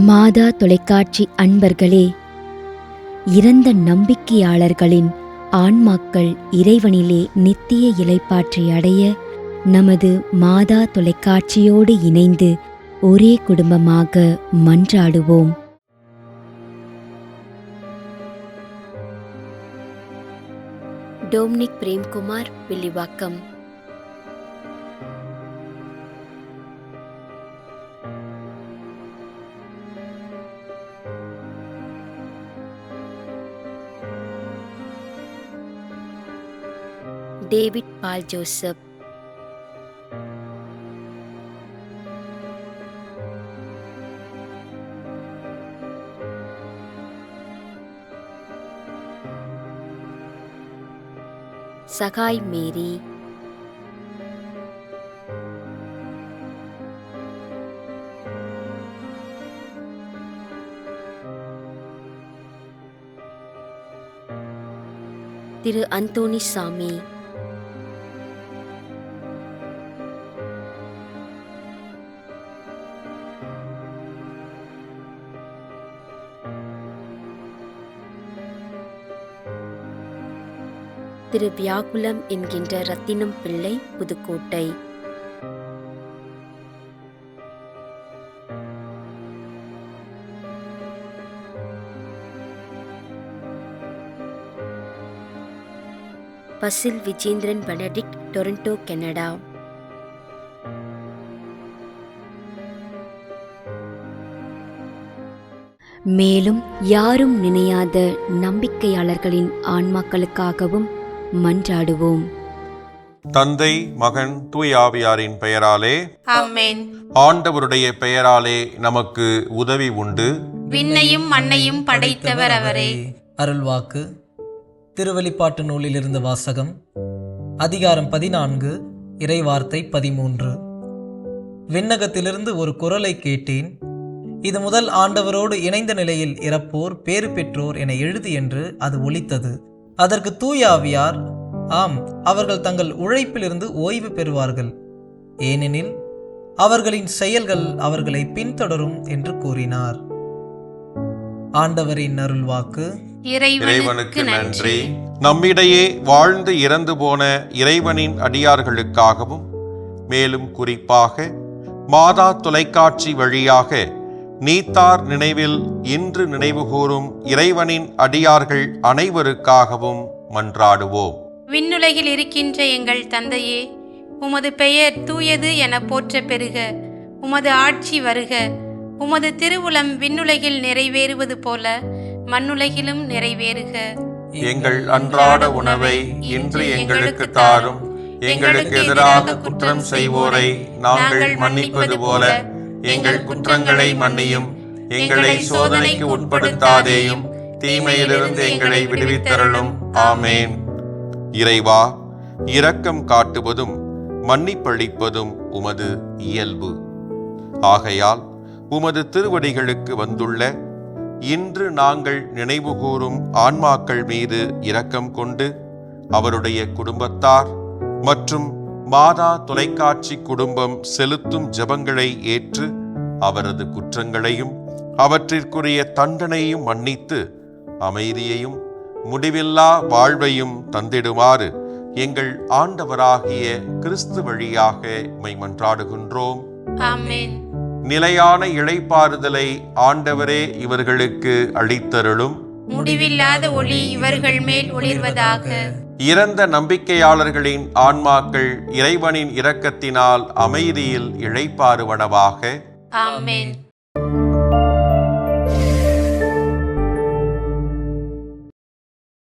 மாதா தொலைக்காட்சி அன்பர்களே, இறந்த நம்பிக்கையாளர்களின் ஆன்மாக்கள் இறைவனிலே நித்திய இளைப்பாற்றி அடைய நமது மாதா தொலைக்காட்சியோடு இணைந்து ஒரே குடும்பமாக மன்றாடுவோம். Dominic Premkumar, Villivakkam. David Paul Joseph. Sagai Mary. Thiru Anthony Sami. Thiru Viyagulam என்கின்ற Rathinam Pillai, Pudukkottai. Basil Vijendran Benedict, Toronto, Canada. மேலும் யாரும் நினையாத நம்பிக்கையாளர்களின் ஆன்மாக்களுக்காகவும் மன்றாடுவோம். தந்தை, மகன், தூய ஆவியாரின் பெயராலே ஆமென். ஆண்டவருடைய பெயராலே நமக்கு உதவி உண்டு. விண்ணையும் மண்ணையும் படைத்தவர் அவரே. அருள்வாக்கு. திருவெளிப்பாட்டு நூலிலிருந்து வாசகம். அதிகாரம் 14, இறைவார்த்தை 13. விண்ணகத்திலிருந்து ஒரு குரலை கேட்டேன். இது முதல் ஆண்டவரோடு இணைந்த நிலையில் இறப்போர் பேறு பெற்றோர் என எழுது என்று அது ஒலித்தது. அதற்கு தூய ஆவியார், ஆம், அவர்கள் தங்கள் உழைப்பிலிருந்து ஓய்வு பெறுவார்கள், ஏனெனில் அவர்களின் செயல்கள் அவர்களை பின்தொடரும் என்று கூறினார். ஆண்டவரின் அருள்வாக்கு. இறைவனுக்கு நன்றி. நம்மிடையே வாழ்ந்து இறந்து போன இறைவனின் அடியார்களுக்காகவும், மேலும் குறிப்பாக மாதா தொலைக்காட்சி வழியாக நீத்தார் நினைவில் இன்று நினைவுகூரும் இறைவனின் அடியார்கள் அனைவருக்காகவும் மன்றாடுவோம். விண்ணுலகில் இருக்கின்ற எங்கள் தந்தையே, உமது பெயர் தூயது என போற்ற பெறுக. உமது ஆட்சி வருக. உமது திருவுளம் விண்ணுலகில் நிறைவேறுவது போல மண்ணுலகிலும் நிறைவேறுக. எங்கள் அன்றாட உணவை இன்று எங்களுக்கு தாரும். எங்களுக்கு எதிராக குற்றம் செய்வோரை நாங்கள் மன்னிப்பது போல எங்கள் குற்றங்களை மன்னியும். எங்களை சோதனைக்கு உட்படுத்தாதேயும், தீமையிலிருந்து எங்களை விடுவித்தருளும். ஆமேன். இறைவா, இரக்கம் காட்டுவதும் மன்னிப்பளிப்பதும் உமது இயல்பு. ஆகையால் உமது திருவடிகளுக்கு வந்துள்ள இன்று நாங்கள் நினைவுகூரும் ஆன்மாக்கள் மீது இரக்கம் கொண்டு அவருடைய குடும்பத்தார் மற்றும் மாதா தொலைக்காட்சி குடும்பம் செலுத்தும் ஜெபங்களை ஏற்று அவரது குற்றங்களையும் அவற்றிற்குரிய தண்டனையும் மன்னித்து அமைதியையும் முடிவில்லா வாழ்வையும் தந்திடுமாறு எங்கள் ஆண்டவராகிய கிறிஸ்து வழியாக உம்மை மன்றாடுகின்றோம். ஆமென். நிலையான இளைப்பாறுதலை ஆண்டவரே இவர்களுக்கு அளித்தருளும். முடிவில்லாத ஒளி இவர்கள் மேல் ஒளிர்வதாக. இறந்த நம்பிக்கையாளர்களின் ஆன்மாக்கள் இறைவனின் இரக்கத்தினால் அமைதியில் இளைப்பாறுவனவாக. ஆமென்.